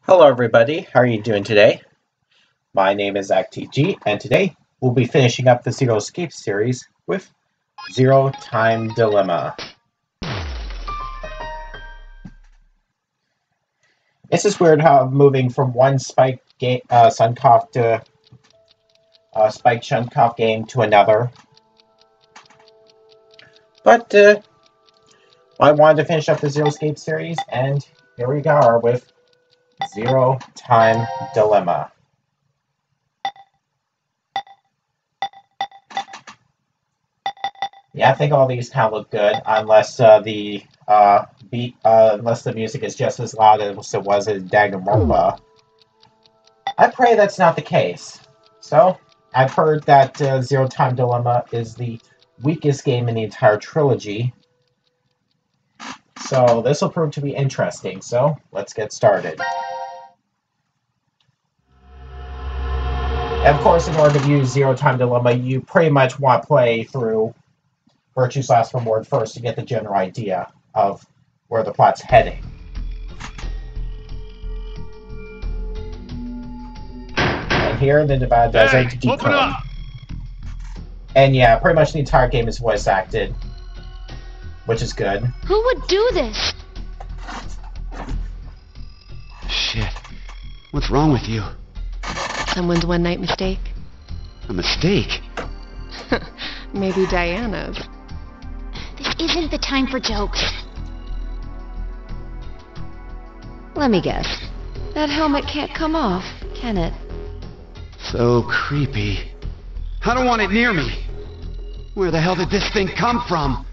Hello everybody, how are you doing today? My name is ZTD, and today we'll be finishing up the Zero Escape series with Zero Time Dilemma. It's just weird how I'm moving from one Spike game, Sunkopf to Spike Shunkopf game to another. But I wanted to finish up the Zero Escape series, and here we are with Zero Time Dilemma. Yeah, I think all these kind of look good, unless the music is just as loud as it was in Danganronpa. I pray that's not the case. So, I've heard that Zero Time Dilemma is the weakest game in the entire trilogy. So, this will prove to be interesting. So, let's get started. And of course, in order to use Zero Time Dilemma, you pretty much want to play through Virtue's Last Reward first to get the general idea of where the plot's heading. And here in the Nevada Desert, open up! And yeah, pretty much the entire game is voice acted, which is good. Who would do this? Shit. What's wrong with you? Someone's one-night mistake. A mistake? Maybe Diana's. This isn't the time for jokes. Let me guess. That helmet can't come off, can it? So creepy. I don't want it near me. Where the hell did this thing come from?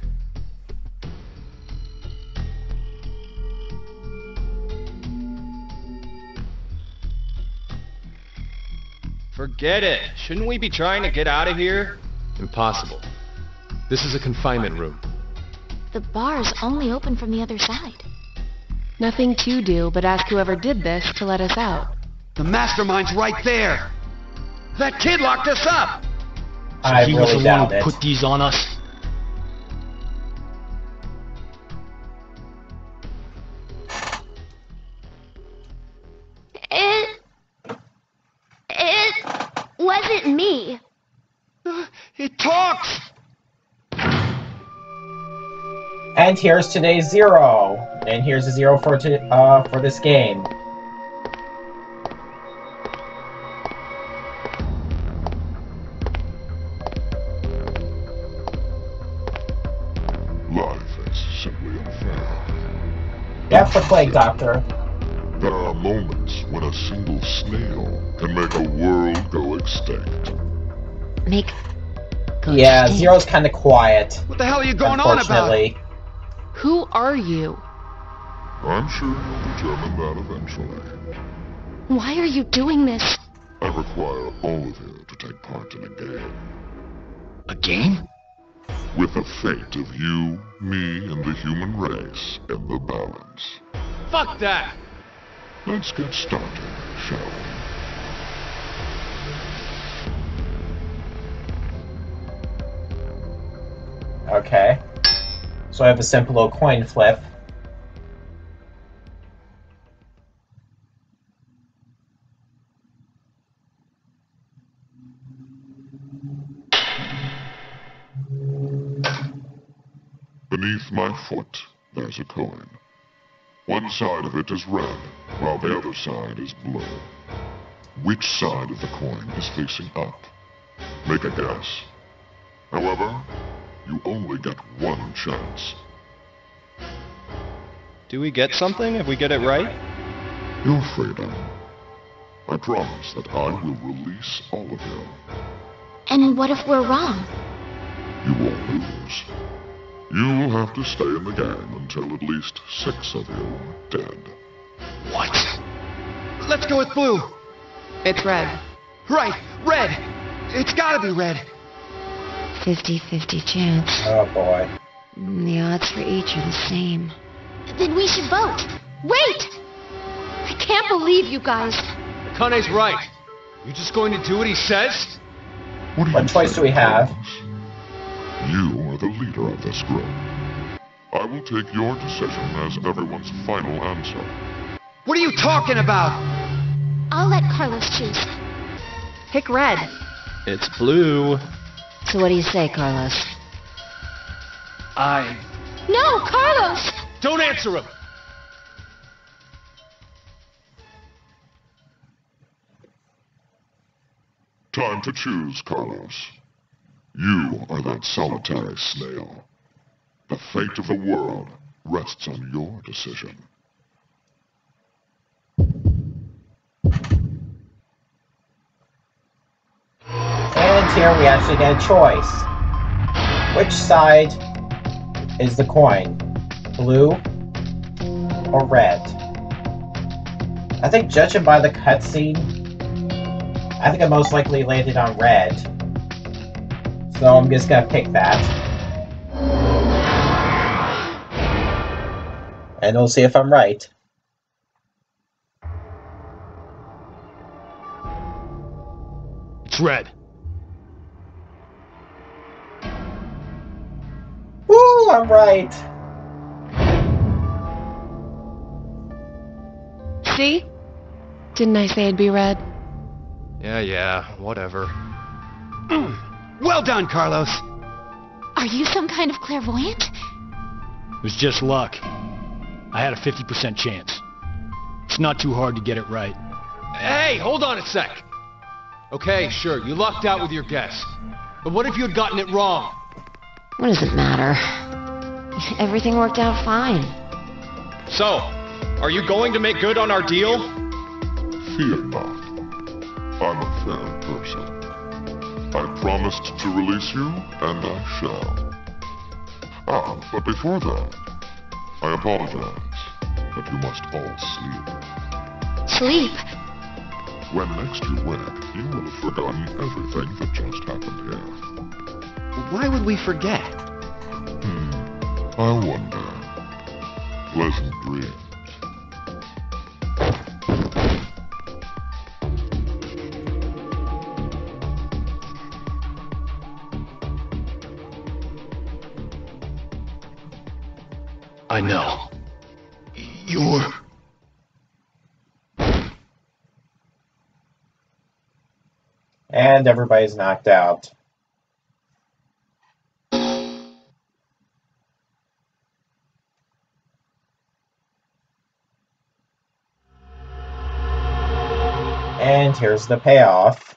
Forget it. Shouldn't we be trying to get out of here? Impossible. This is a confinement room. The bar's only open from the other side. Nothing to do but ask whoever did this to let us out. The mastermind's right there. That kid locked us up. I He was really the one doubt who it. put these on us. It wasn't me. It talks. And here's today's zero. And here's a zero for this game. Life is simply unfair. That's the Plague Doctor. There are moments when a single snail can make a world go extinct. Yeah, Zero's kind of quiet. What the hell are you going on about? Unfortunately. Who are you? I'm sure you'll determine that eventually. Why are you doing this? I require all of you to take part in a game. A game? With the fate of you, me, and the human race in the balance. Fuck that! Let's get started, shall we? Okay. So I have a simple little coin flip. Beneath my foot, there's a coin. One side of it is red, while the other side is blue. Which side of the coin is facing up? Make a guess. However, you only get one chance. Do we get something if we get it right? Your freedom. I promise that I will release all of you. And what if we're wrong? You won't lose. You will have to stay in the game until at least 6 of you are dead. What? Let's go with blue. It's red. Right, red. It's gotta be red. 50-50 chance. Oh boy. The odds for each are the same. Then we should vote. Wait! I can't believe you guys. Kane's right. You just going to do what he says? What choice do we have? You are the leader of this group. I will take your decision as everyone's final answer. What are you talking about? I'll let Carlos choose. Pick red. It's blue. So what do you say, Carlos? No, Carlos! Don't answer him! Time to choose, Carlos. You are that solitary snail. The fate of the world rests on your decision. And here we actually get a choice. Which side is the coin? Blue or red? I think judging by the cutscene, I think I most likely landed on red. So I'm just gonna pick that. And we'll see if I'm right. It's red. Woo, I'm right! See? Didn't I say it'd be red? Yeah, whatever. Well done, Carlos. Are you some kind of clairvoyant? It was just luck. I had a 50% chance. It's not too hard to get it right. Hey, hold on a sec. Okay, sure, you lucked out with your guess. But what if you had gotten it wrong? What does it matter? Everything worked out fine. So, are you going to make good on our deal? Fear not. I'm a fair person. I promised to release you, and I shall. But before that, I apologize, but you must all sleep. Sleep. When next you wake, you will have forgotten everything that just happened here. Why would we forget? I wonder. Pleasant dreams. I know. You're... And everybody's knocked out. And here's the payoff.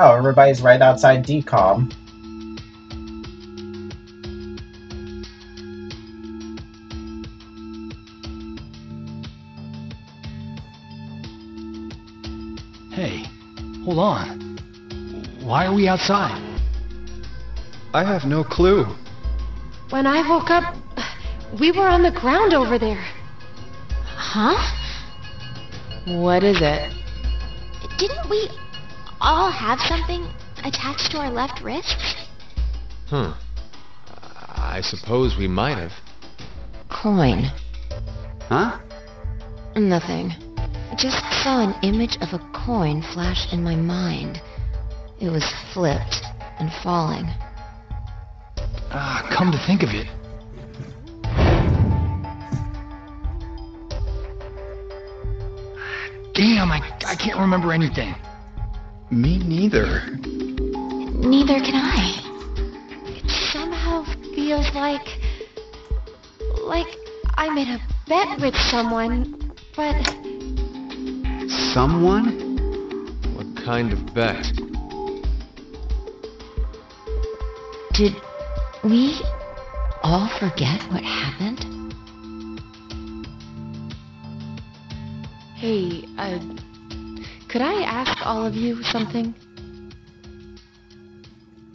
Oh, everybody's right outside DCOM. Hey, hold on. Why are we outside? I have no clue. When I woke up, we were on the ground over there. Huh? What is it? Didn't we all have something attached to our left wrists? I suppose we might have. Coin. Huh? Nothing. Just saw an image of a coin flash in my mind. It was flipped and falling. Come to think of it. Damn, I can't remember anything. Me neither. Neither can I. It somehow feels like I made a bet with someone, but Someone? What kind of bet? Did we all forget what happened? Hey, could I ask all of you something?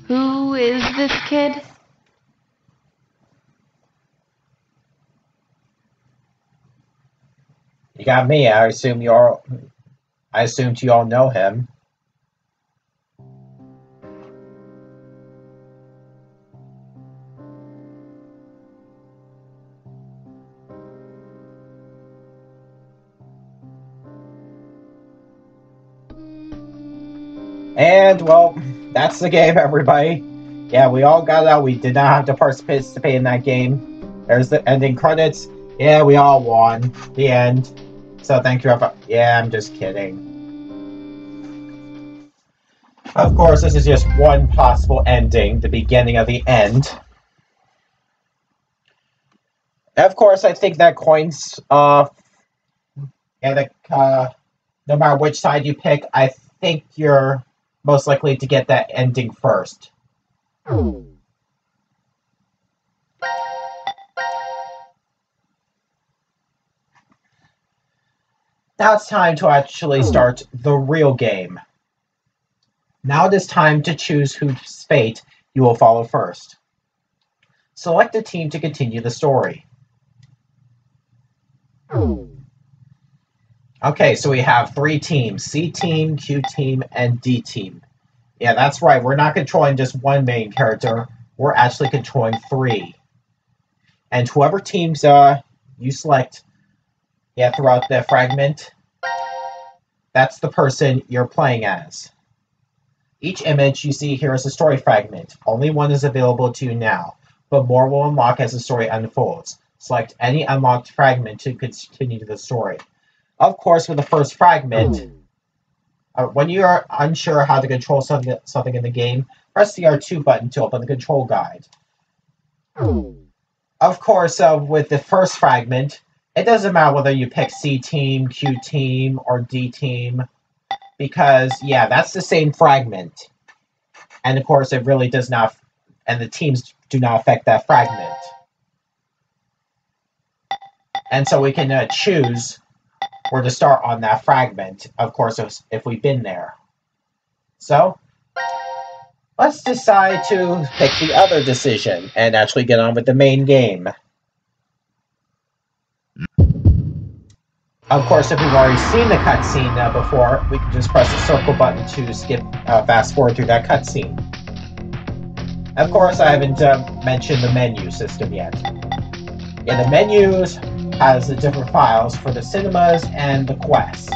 Who is this kid? You got me. I assumed you all know him. And, well, that's the game, everybody. Yeah, we all got out. We did not have to participate in that game. There's the ending credits. Yeah, we all won. The end. So thank you, everybody. Yeah, I'm just kidding. Of course, this is just one possible ending, the beginning of the end. Of course, I think that coins, no matter which side you pick, I think you're most likely to get that ending first. Now it's time to actually start the real game. Now it is time to choose whose fate you will follow first. Select a team to continue the story. Okay, so we have 3 teams, C team, Q team, and D team. Yeah, that's right, we're not controlling just one main character, we're actually controlling 3. And whoever teams you select throughout the fragment, that's the person you're playing as. Each image you see here is a story fragment. Only one is available to you now, but more will unlock as the story unfolds. Select any unlocked fragment to continue the story. Of course, with the first fragment, when you are unsure how to control something in the game, press the R2 button to open the control guide. Of course, with the first fragment, it doesn't matter whether you pick C team, Q team, or D team, because, yeah, that's the same fragment. And, of course, it really does not, and the teams do not affect that fragment. And so we can choose where to start on that fragment, of course, if we've been there. So, let's decide to pick the other decision and actually get on with the main game. Of course, if we've already seen the cutscene before, we can just press the circle button to skip fast forward through that cutscene. Of course, I haven't mentioned the menu system yet. Yeah, the menus has the different files for the cinemas and the quests.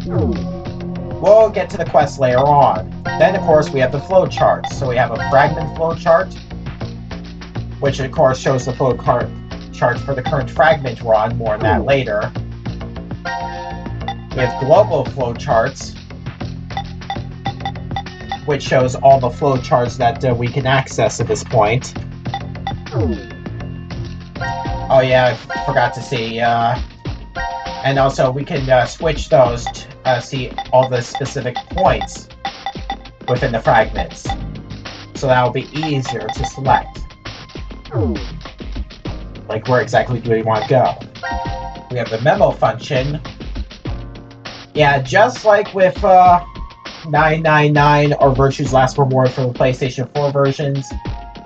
We'll get to the quests later on. Then, of course, we have the flowcharts. So we have a fragment flowchart, which, of course, shows the flowchart for the current fragment we're on. More on that later. We have global flowcharts, which shows all the flowcharts that we can access at this point. Oh yeah, I forgot to see. And also, we can switch those to see all the specific points within the fragments. So that'll be easier to select. Like, where exactly do we want to go? We have the memo function. Yeah, just like with 999 or Virtue's Last Reward for the PlayStation 4 versions,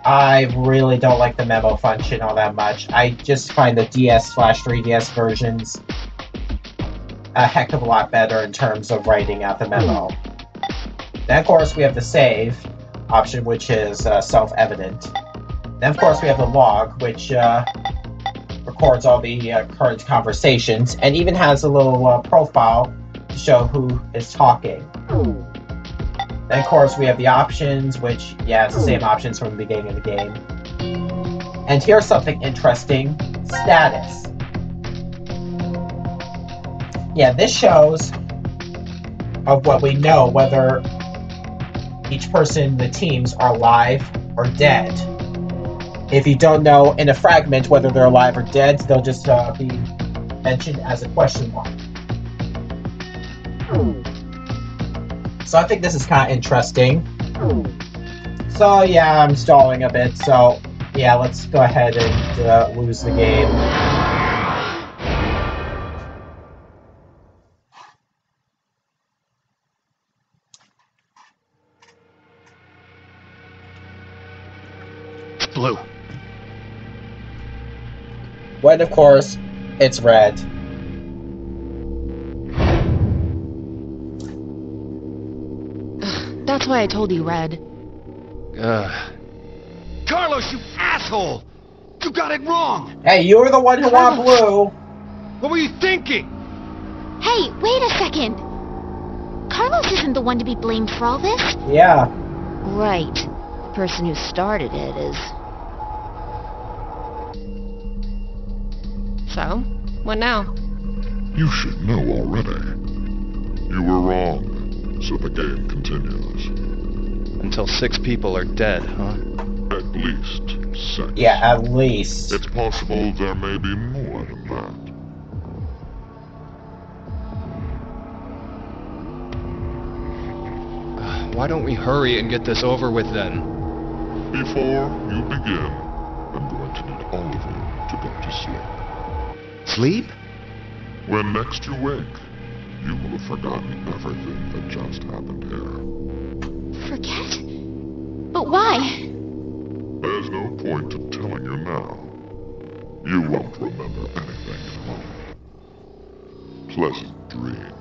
I really don't like the memo function all that much. I just find the DS/3DS versions a heck of a lot better in terms of writing out the memo. Then, of course, we have the save option, which is self-evident. Then, of course, we have the log, which records all the current conversations, and even has a little profile to show who is talking. Then, of course, we have the options, which, yeah, it's the same options from the beginning of the game. And here's something interesting. Status. Yeah, this shows of what we know, whether each person in the teams are alive or dead. If you don't know in a fragment whether they're alive or dead, they'll just be mentioned as a question mark. So I think this is kind of interesting. So yeah, I'm stalling a bit, so yeah, let's go ahead and lose the game. Blue. When, of course, it's red. That's why I told you red. Carlos, you asshole! You got it wrong! Hey, you were the one who wanted blue! What were you thinking? Hey, wait a second! Carlos isn't the one to be blamed for all this. Yeah. Right. The person who started it is... So, what now? You should know already. You were wrong, so the game continues. Until 6 people are dead, huh? At least 6. Yeah, at least. It's possible there may be more than that. Why don't we hurry and get this over with then? Before you begin, I'm going to need all of you to go to sleep. Sleep? When next you wake, you will have forgotten everything that just happened here. Forget? But why? There's no point in telling you now. You won't remember anything at all. Pleasant dreams.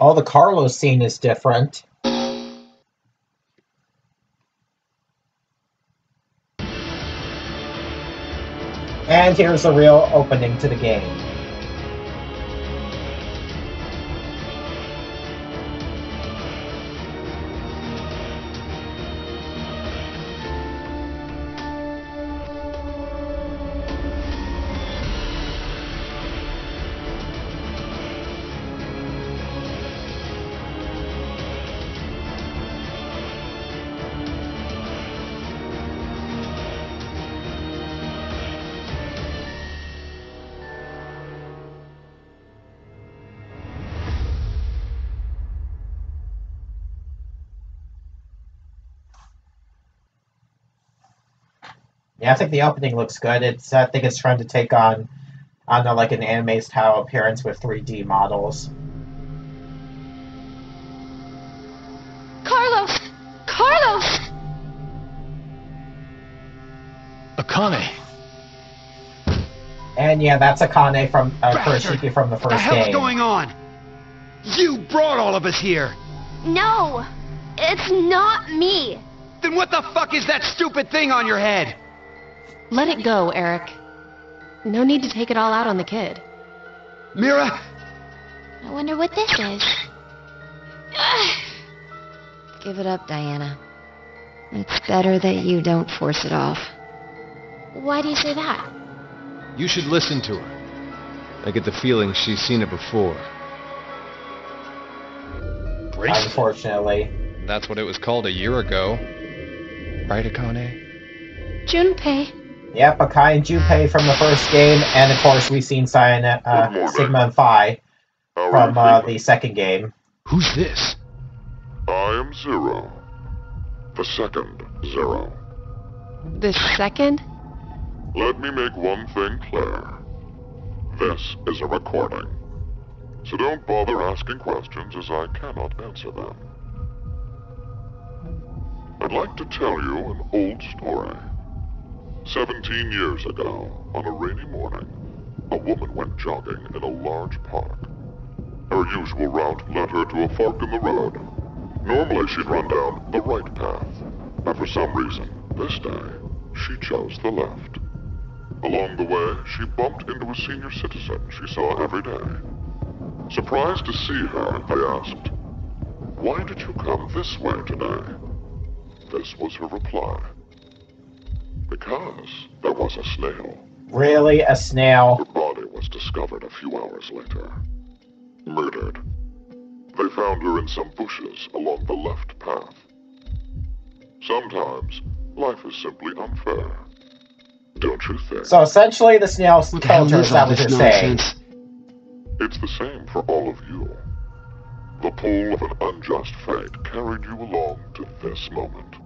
Oh, the Carlos scene is different. And here's the real opening to the game. Yeah, I think the opening looks good. I think it's trying to take on like an anime style appearance with 3D models. Carlos! Carlos! Akane. And yeah, that's Akane from Kurashiki from the What the first hell's game. going on? You brought all of us here. No! It's not me! Then what the fuck is that stupid thing on your head? Let it go, Eric. No need to take it all out on the kid. Mira? I wonder what this is. Give it up, Diana. It's better that you don't force it off. Why do you say that? You should listen to her. I get the feeling she's seen it before. Unfortunately. That's what it was called a year ago. Right, Akane? Junpei. Yep, Akai and Junpei from the first game, and of course we've seen Sigma and Phi from the second game. Who's this? I am Zero. The second Zero. The second? Let me make one thing clear. This is a recording. So don't bother asking questions as I cannot answer them. I'd like to tell you an old story. 17 years ago, on a rainy morning, a woman went jogging in a large park. Her usual route led her to a fork in the road. Normally she'd run down the right path, but for some reason, this day, she chose the left. Along the way, she bumped into a senior citizen she saw every day. Surprised to see her, they asked, "Why did you come this way today?" This was her reply. Because there was a snail. Really? A snail? Her body was discovered a few hours later. Murdered. They found her in some bushes along the left path. Sometimes, life is simply unfair. Don't you think? So essentially the snail What the hell killed her, is is that all what this you're saying? nonsense? It's the same for all of you. The pull of an unjust fate carried you along to this moment.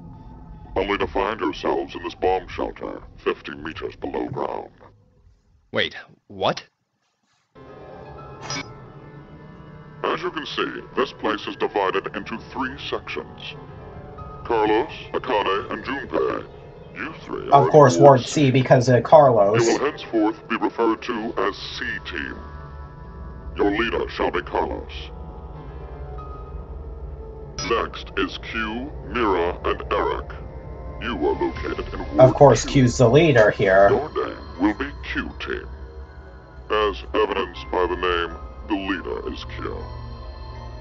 Only to find yourselves in this bomb shelter 50 meters below ground. Wait, what? As you can see, this place is divided into 3 sections. Carlos, Akane, and Junpei, you 3 are Of course, in Ward C. C because of You Carlos. will henceforth be referred to as C-Team. Your leader shall be Carlos. Next is Q, Mira, and Eric. You are located in Ward Of course, Q. Q's the leader here. Your name will be Q Team. As evidenced by the name, the leader is Q.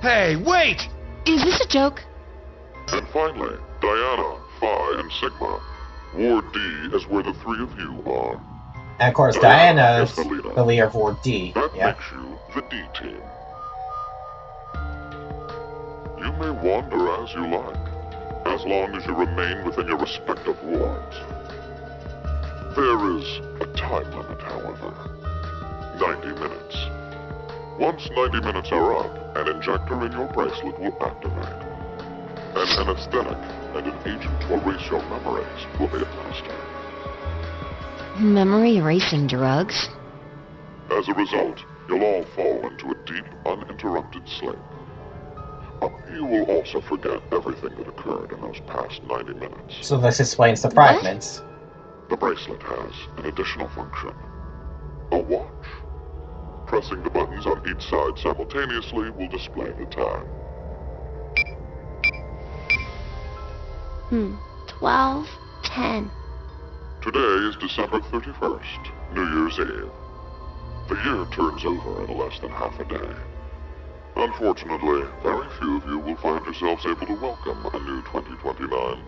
Hey, wait! Is this a joke? And finally, Diana, Phi, and Sigma. Ward D is where the three of you are. And of course, Diana Diana is is the leader. the leader of Ward D. That Yeah. makes you the D Team. You may wander as you like, as long as you remain within your respective wards. There is a time limit, however. 90 minutes. Once 90 minutes are up, an injector in your bracelet will activate. An anesthetic and an agent to erase your memories will be administered. Memory erasing drugs? As a result, you'll all fall into a deep, uninterrupted sleep. You will also forget everything that occurred in those past 90 minutes. So this explains the fragments. The bracelet has an additional function. A watch. Pressing the buttons on each side simultaneously will display the time. 12:10. Today is December 31st, New Year's Eve. The year turns over in less than half a day. Unfortunately, very few of you will find yourselves able to welcome a new 2029.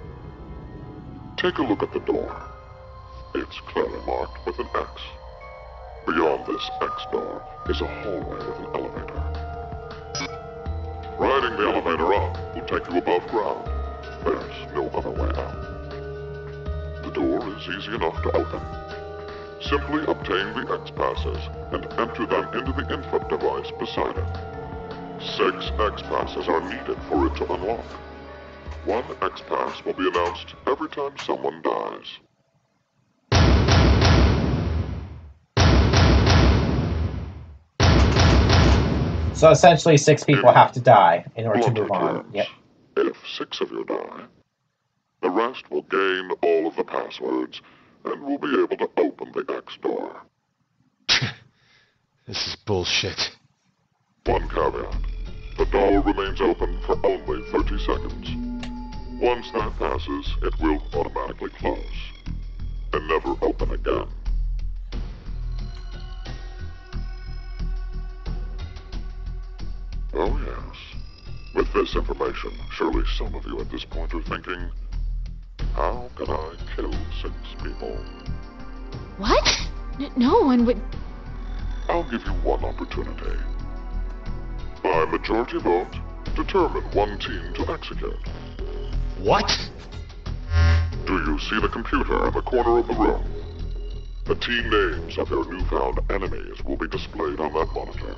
Take a look at the door. It's clearly marked with an X. Beyond this X door is a hallway with an elevator. Riding the elevator up will take you above ground. There's no other way out. The door is easy enough to open. Simply obtain the X passes and enter them into the input device beside it. 6 X passes are needed for it to unlock. 1 X pass will be announced every time someone dies. So essentially 6 people have to die in order to Blood move on. returns. Yep. If 6 of you die, the rest will gain all of the passwords and will be able to open the X door. This is bullshit. One caveat. The door remains open for only 30 seconds. Once that passes, it will automatically close and never open again. Oh yes. With this information, surely some of you at this point are thinking, how can I kill 6 people? What? No one would... I'll give you one opportunity. By majority vote, determine one team to execute. What? Do you see the computer in the corner of the room? The team names of your newfound enemies will be displayed on that monitor.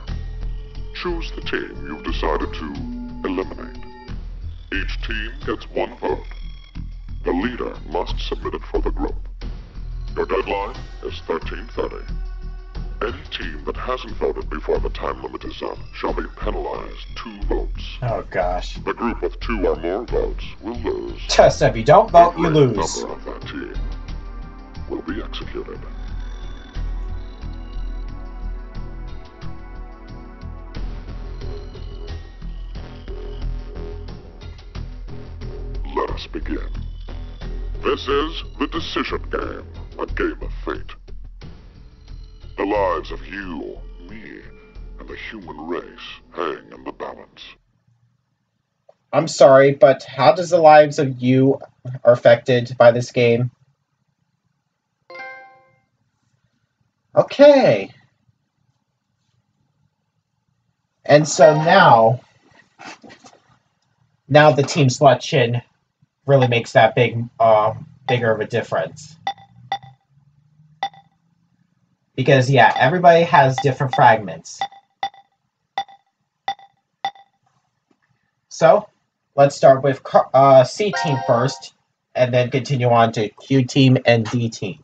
Choose the team you've decided to eliminate. Each team gets 1 vote. The leader must submit it for the group. Your deadline is 13:30. Any team that hasn't voted before the time limit is up shall be penalized 2 votes. Oh gosh. The group with 2 or more votes will lose. Just if you don't vote, you Every lose. member of that team will be executed. Let us begin. This is the Decision Game, a game of fate. The lives of you, me, and the human race hang in the balance. I'm sorry, but how does the lives of you are affected by this game? Okay. And so now the team selection really makes that bigger of a difference. Because, yeah, everybody has different fragments. So, let's start with C team first, and then continue on to Q team and D team.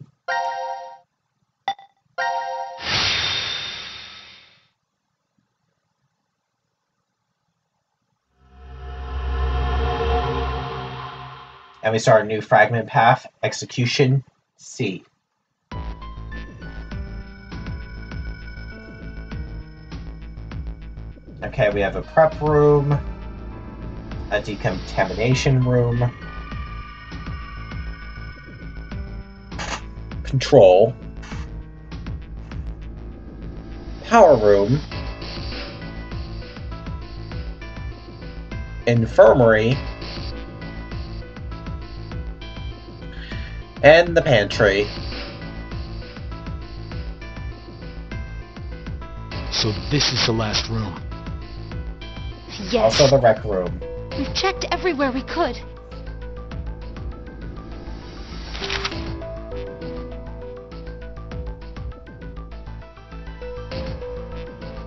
And we start a new fragment path, Execution C. Okay, we have a prep room, a decontamination room, control, power room, infirmary, and the pantry. So this is the last room. Yes. Also the rec room. We've checked everywhere we could.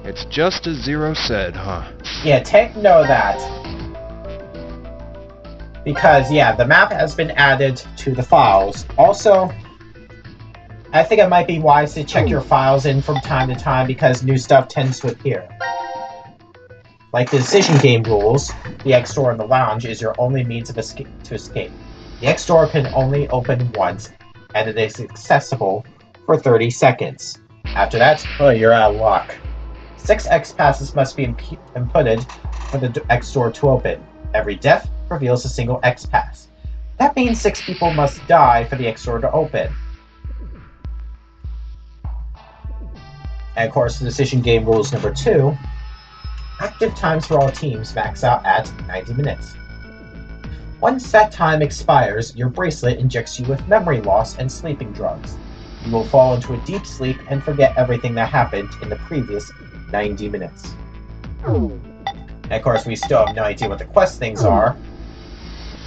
It's just as Zero said, huh? Yeah, take note of that. Because, yeah, the map has been added to the files. Also, I think it might be wise to check your files in from time to time because new stuff tends to appear. Like the decision game rules, the X door in the lounge is your only means of escape. The X door can only open once, and it is accessible for 30 seconds. After that, oh, you're out of luck. 6 X passes must be inputted for the X door to open. Every death reveals a single X pass. That means 6 people must die for the X door to open. And of course, the decision game rules number 2. Active times for all teams max out at 90 minutes. Once that time expires, your bracelet injects you with memory loss and sleeping drugs. You will fall into a deep sleep and forget everything that happened in the previous 90 minutes. And of course, we still have no idea what the quest things are,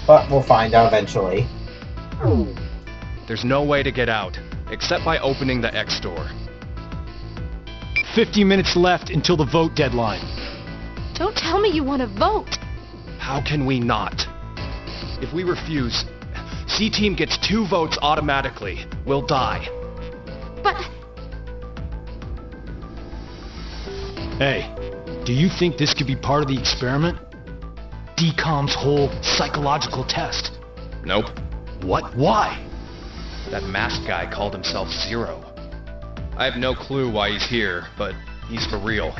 but we'll find out eventually. There's no way to get out, except by opening the X door. 50 minutes left until the vote deadline. Don't tell me you want to vote. How can we not? If we refuse, C-Team gets 2 votes automatically. We'll die. But... Hey, do you think this could be part of the experiment? DCOM's whole psychological test? Nope. What? Why? That masked guy called himself Zero. I have no clue why he's here, but he's for real.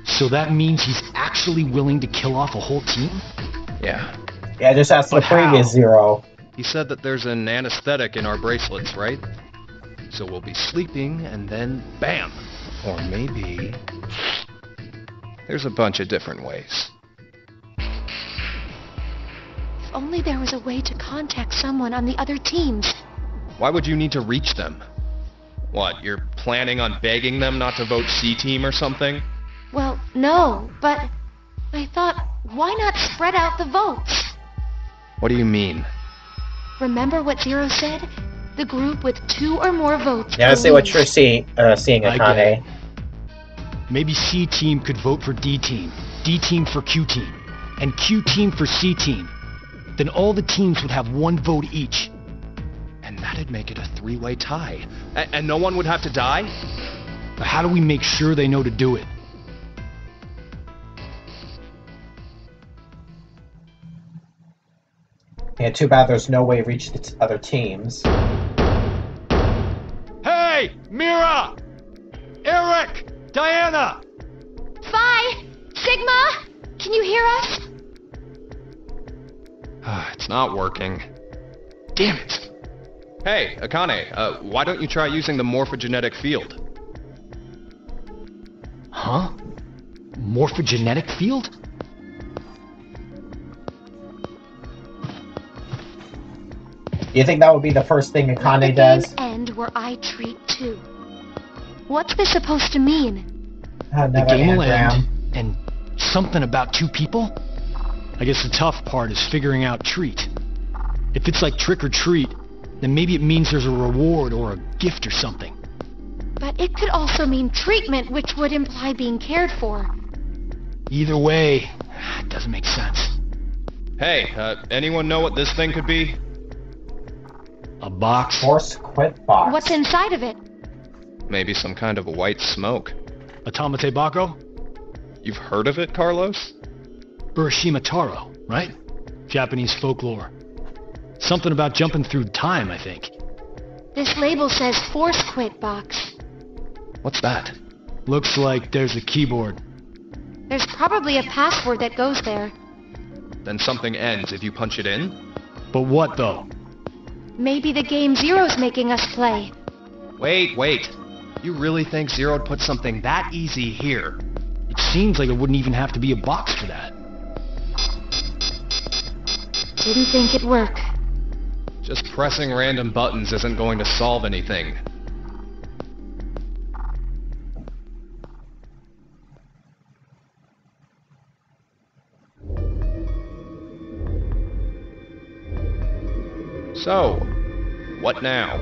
So that means he's actually willing to kill off a whole team? Yeah. Yeah, just ask the previous how? Zero. He said that there's an anesthetic in our bracelets, right? So we'll be sleeping, and then bam! Or maybe... There's a bunch of different ways. if only there was a way to contact someone on the other teams. Why would you need to reach them? What, you're planning on begging them not to vote C-Team or something? Well, no, but I thought, why not spread out the votes? What do you mean? Remember what Zero said? The group with 2 or more votes. Yeah, I see what you're seeing, I get Akane. it. Maybe C-Team could vote for D-Team, D-Team for Q-Team, and Q-Team for C-Team. Then all the teams would have 1 vote each. And that'd make it a 3-way tie. And no one would have to die? But how do we make sure they know to do it? Yeah, too bad there's no way to reach the other teams. Hey! Mira! Eric! Diana! Phi! Sigma! Can you hear us? It's not working. Damn it! Hey, Akane, why don't you try using the morphogenetic field? Huh? Morphogenetic field? Do you think that would be the first thing Akane The does? game end where I treat 2. What's this supposed to mean? The Another game will anagram. end, and something about 2 people? I guess the tough part is figuring out treat. If it's like trick or treat, then maybe it means there's a reward or a gift or something. But it could also mean treatment, which would imply being cared for. Either way, it doesn't make sense. Hey, anyone know what this thing could be? A box? Force quit box. What's inside of it? Maybe some kind of white smoke. Automate Bako? You've heard of it, Carlos? Urashima Taro, right? Japanese folklore. Something about jumping through time, I think. This label says Force Quit Box. What's that? Looks like there's a keyboard. There's probably a password that goes there. Then something ends if you punch it in? But what, though? Maybe the game Zero's making us play. Wait. You really think Zero'd put something that easy here? It seems like it wouldn't even have to be a box for that. Didn't think it'd work. Just pressing random buttons isn't going to solve anything. So, what now?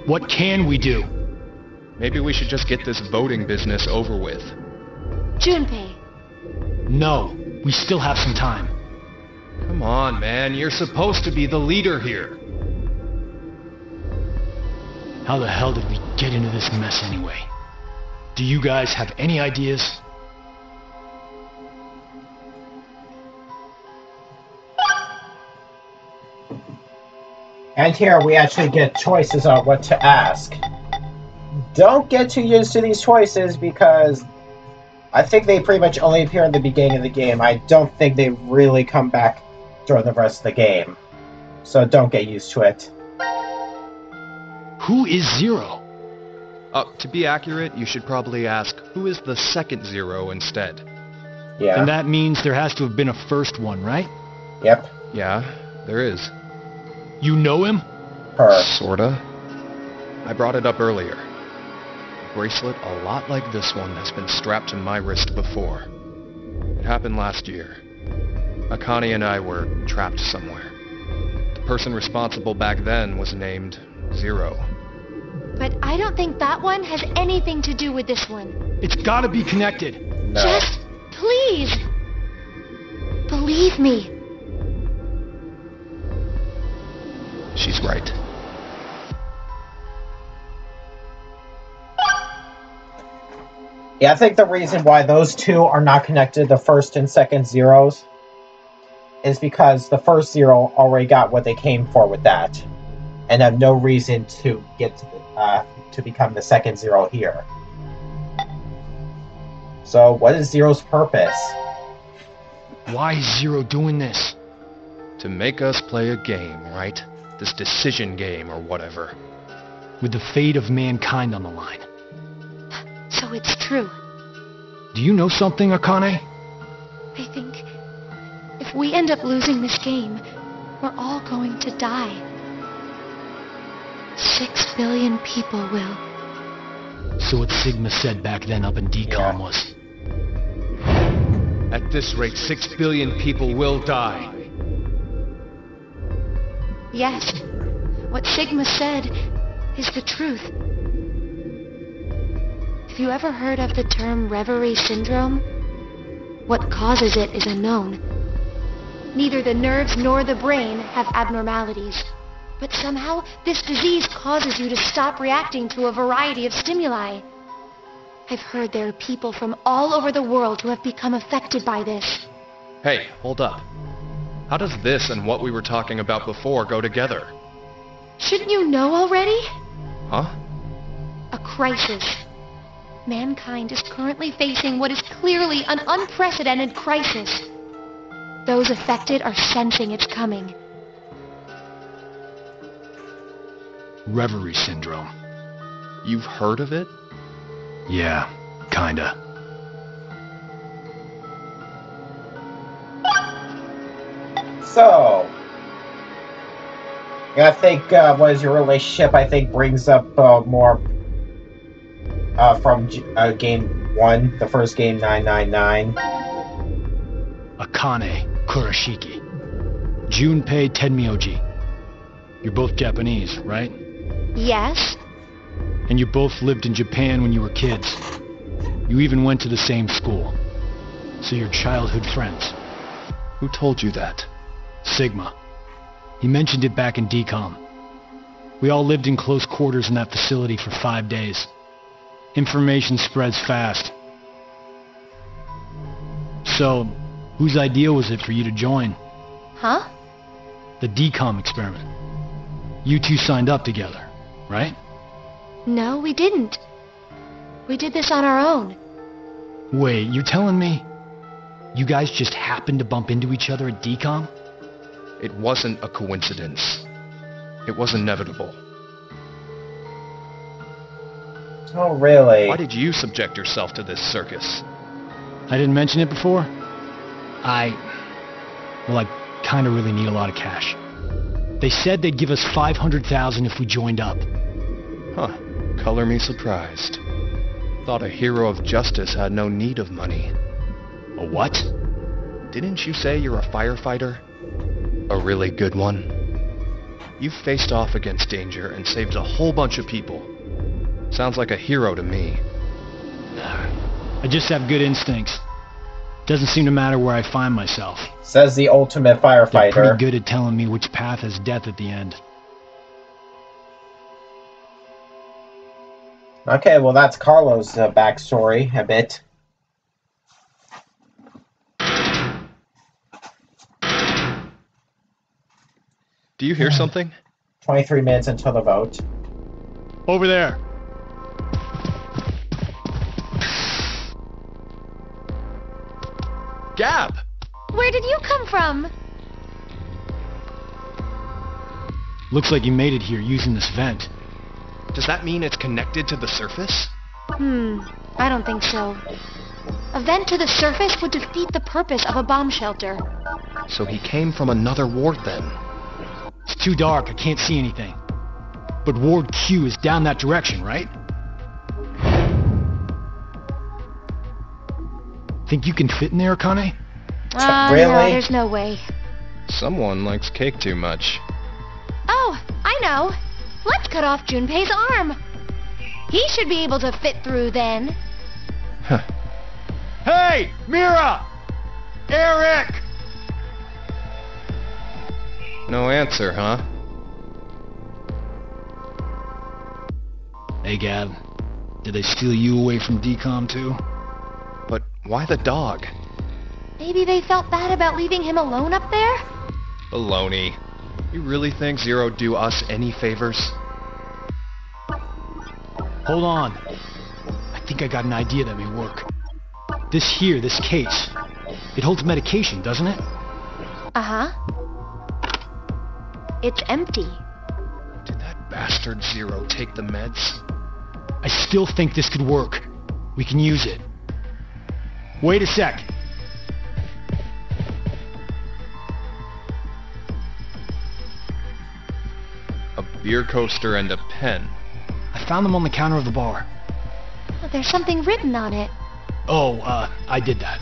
What can we do? Maybe we should just get this voting business over with. Junpei. No, we still have some time. Come on, man, you're supposed to be the leader here. How the hell did we get into this mess anyway? Do you guys have any ideas? And here we actually get choices on what to ask. Don't get too used to these choices because I think they pretty much only appear in the beginning of the game. I don't think they really come back during the rest of the game. So don't get used to it. Who is Zero? To be accurate, you should probably ask, who is the second Zero instead? Yeah. And that means there has to have been a first one, right? Yep. Yeah, there is. You know him? Her. Sorta. I brought it up earlier. A bracelet a lot like this one has been strapped to my wrist before. It happened last year. Akane and I were trapped somewhere. The person responsible back then was named Zero. But I don't think that one has anything to do with this one. It's gotta be connected. No. Just, please, believe me. She's right. Yeah, I think the reason why those two are not connected, the first and second Zeros, is because the first Zero already got what they came for with that, and have no reason to get to become the second Zero here. So, what is Zero's purpose? Why is Zero doing this? To make us play a game, right? This decision game or whatever. With the fate of mankind on the line. So it's true. Do you know something, Akane? I think if we end up losing this game, we're all going to die. 6 billion people will. So what Sigma said back then up in DCOM was. At this rate, 6 billion people will die. Yes, what Sigma said is the truth. Have you ever heard of the term reverie syndrome? What causes it is unknown. Neither the nerves nor the brain have abnormalities. But somehow, this disease causes you to stop reacting to a variety of stimuli. I've heard there are people from all over the world who have become affected by this. Hey, hold up. How does this and what we were talking about before go together? Shouldn't you know already? Huh? A crisis. Mankind is currently facing what is clearly an unprecedented crisis. Those affected are sensing it's coming. Reverie syndrome. You've heard of it? Yeah, kinda. So, I think what is your relationship? I think brings up more from game 1, the first game 999. Akane Kurashiki. Junpei Tenmyoji. You're both Japanese, right? Yes? And you both lived in Japan when you were kids. You even went to the same school. So you're childhood friends. Who told you that? Sigma. He mentioned it back in DCOM. We all lived in close quarters in that facility for 5 days. Information spreads fast. So, whose idea was it for you to join? Huh? The DCOM experiment. You two signed up together, right? No, we didn't. We did this on our own. Wait, you're telling me? You guys just happened to bump into each other at DCOM? It wasn't a coincidence. It was inevitable. Oh, really? Why did you subject yourself to this circus? I didn't mention it before? I kind of really need a lot of cash. They said they'd give us $500,000 if we joined up. Huh. Color me surprised. Thought a hero of justice had no need of money. A what? Didn't you say you're a firefighter? A really good one? You faced off against danger and saved a whole bunch of people. Sounds like a hero to me. I just have good instincts. Doesn't seem to matter where I find myself. Says the ultimate They're firefighter. pretty good at telling me which path has death at the end. Okay, well that's Carlos' backstory a bit. Do you hear something? 23 minutes until the vote. Over there. Gab! Where did you come from? Looks like you made it here using this vent. Does that mean it's connected to the surface? I don't think so. A vent to the surface would defeat the purpose of a bomb shelter. So he came from another ward then. It's too dark, I can't see anything. But Ward Q is down that direction, right? Think you can fit in there, Akane? Really? No, there's no way. Someone likes cake too much. Oh, I know. Let's cut off Junpei's arm. He should be able to fit through then. Huh. Hey! Mira! Eric! No answer, huh? Hey, Gab. Did they steal you away from DCOM too? But why the dog? Maybe they felt bad about leaving him alone up there? Baloney. You really think Zero'd do us any favors? Hold on. I think I got an idea that may work. This case. It holds medication, doesn't it? Uh-huh. It's empty. Did that bastard Zero take the meds? I still think this could work. We can use it. Wait a sec. A beer coaster and a pen. I found them on the counter of the bar. There's something written on it. Oh, I did that.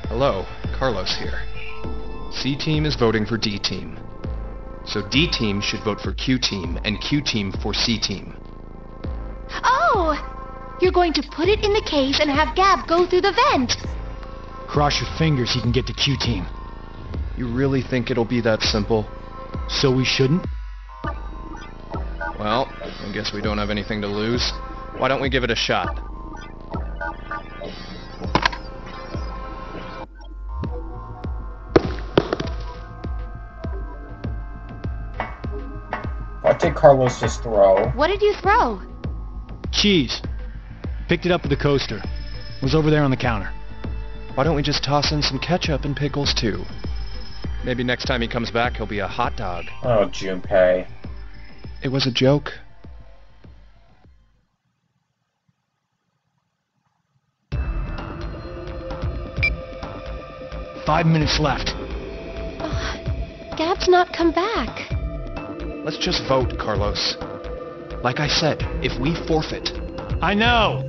Hello, Carlos here. C-Team is voting for D-Team. So D-Team should vote for Q-Team, and Q-Team for C-Team. Oh! You're going to put it in the case and have Gab go through the vent. Cross your fingers he can get to Q-Team. You really think it'll be that simple? So we shouldn't? Well, I guess we don't have anything to lose. Why don't we give it a shot? What did Carlos just throw? What did you throw? Cheese. Picked it up at the coaster. Was over there on the counter. Why don't we just toss in some ketchup and pickles too? Maybe next time he comes back he'll be a hot dog. Oh, Junpei. It was a joke. Five minutes left. Gab's not come back. Let's just vote, Carlos. Like I said, if we forfeit... I know!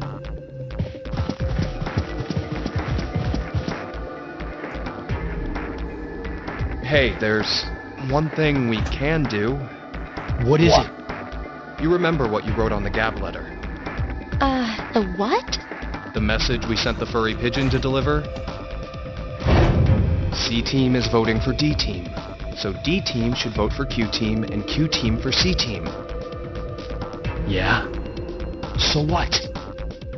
Hey, there's one thing we can do. What is it? You remember what you wrote on the Gab letter? The what? The message we sent the furry pigeon to deliver? C-Team is voting for D-Team. So D-Team should vote for Q-Team and Q-Team for C-Team. Yeah? So what?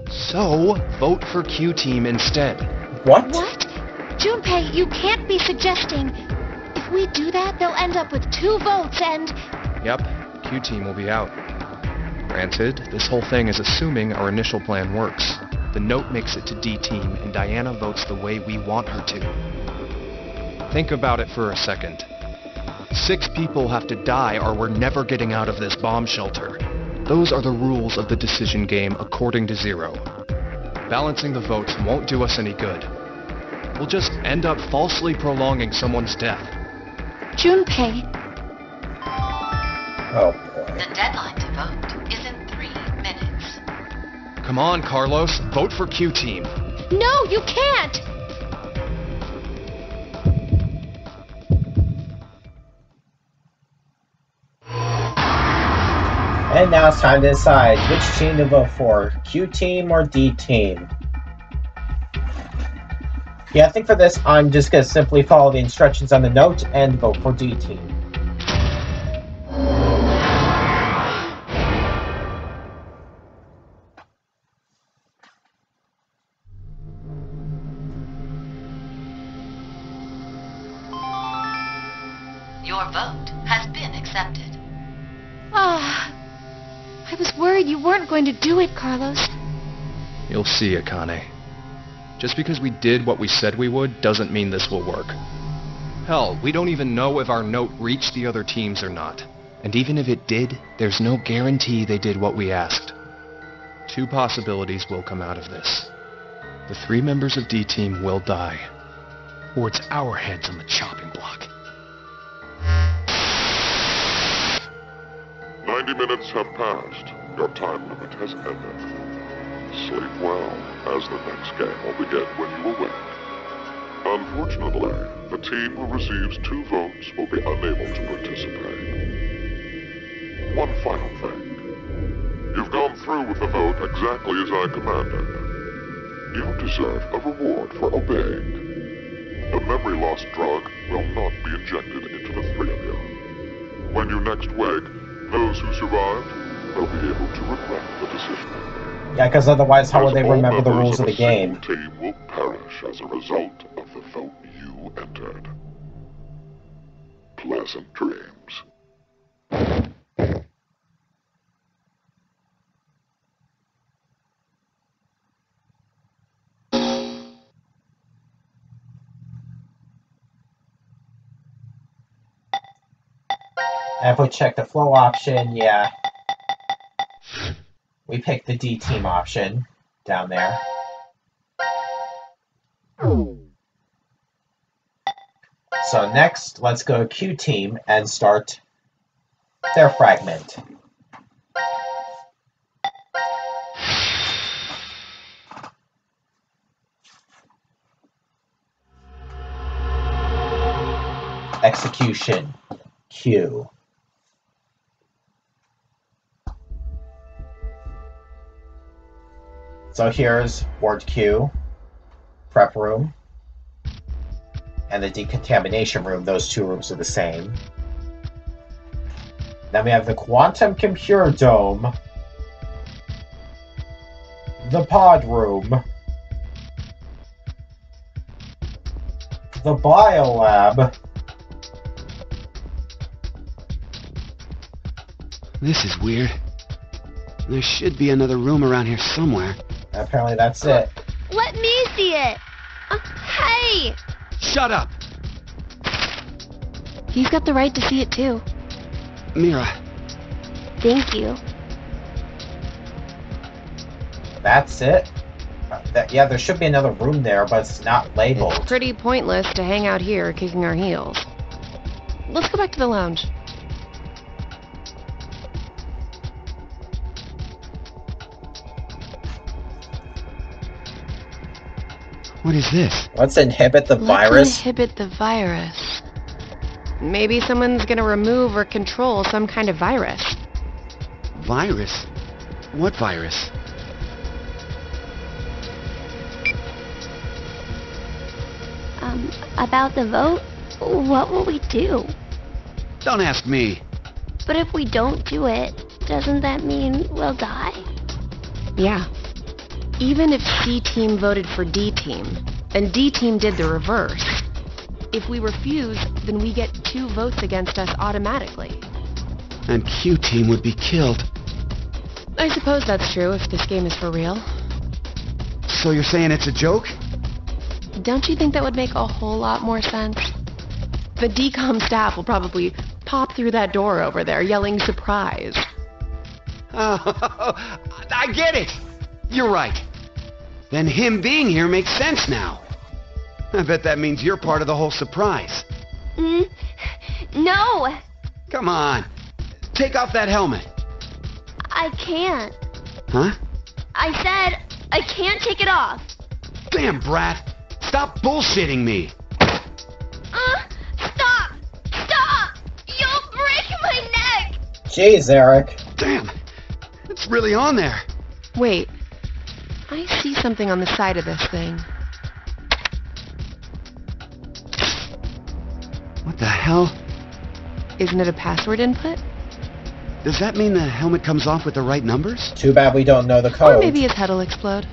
So, vote for Q-Team instead. What? What? Junpei, you can't be suggesting... If we do that, they'll end up with 2 votes and... Yep, Q-Team will be out. Granted, this whole thing is assuming our initial plan works. the note makes it to D-Team and Diana votes the way we want her to. Think about it for a second. 6 people have to die or we're never getting out of this bomb shelter. Those are the rules of the decision game according to Zero. Balancing the votes won't do us any good. We'll just end up falsely prolonging someone's death. Junpei. Oh boy. The deadline to vote is in 3 minutes. Come on, Carlos. Vote for Q-Team. No, you can't! And now it's time to decide which team to vote for, Q-Team or D-Team. Yeah, I think for this, I'm just going to simply follow the instructions on the note and vote for D-Team. Your vote has been accepted. Ah, I was worried you weren't going to do it, Carlos. You'll see, Akane. Just because we did what we said we would doesn't mean this will work. Hell, we don't even know if our note reached the other teams or not. And even if it did, there's no guarantee they did what we asked. 2 possibilities will come out of this. The 3 members of D-Team will die. Or it's our heads on the chopping block. 90 minutes have passed. Your time limit has ended. Sleep well, as the next game will begin when you awake. Unfortunately, the team who receives 2 votes will be unable to participate. One final thing. You've gone through with the vote exactly as I commanded. You deserve a reward for obeying. The memory loss drug will not be injected into the 3 of you. When you next wake, those who survived will be able to regret the decision. Yeah, because otherwise how would they All remember the members rules of the a single game? Team will perish as a result of the vote you entered. Pleasant dreams. And if we check the flow option, yeah. We picked the D-Team option down there. So next, let's go to Q-Team and start their fragment. Execution. Q. So here's Ward Q, prep room, and the decontamination room. Those 2 rooms are the same. Then we have the quantum computer dome, the pod room, the biolab. This is weird. There should be another room around here somewhere. Apparently that's it. Let me see it. Hey! Shut up! He's got the right to see it too. Mira, Thank you. That's it. Yeah, there should be another room there, but it's not labeled. It's pretty pointless to hang out here kicking our heels. Let's go back to the lounge. what is this? Let's inhibit the Let's virus. inhibit the virus. Maybe someone's gonna remove or control some kind of virus. Virus? What virus? About the vote? What will we do? Don't ask me. But if we don't do it, doesn't that mean we'll die? Yeah. Even if C-Team voted for D-Team, and D-Team did the reverse, if we refuse, then we get 2 votes against us automatically. And Q-Team would be killed. I suppose that's true if this game is for real. So you're saying it's a joke? Don't you think that would make a whole lot more sense? The DCOM staff will probably pop through that door over there yelling surprise. Oh, I get it! You're right. Then him being here makes sense now. I bet that means you're part of the whole surprise. No! Come on. Take off that helmet. I can't. Huh? I said I can't take it off. Damn, Brat. Stop bullshitting me. Stop! Stop! You'll break my neck! Jeez, Eric. Damn. It's really on there. Wait. I see something on the side of this thing. What the hell? Isn't it a password input? Does that mean the helmet comes off with the right numbers? Too bad we don't know the code. Or maybe his head'll explode.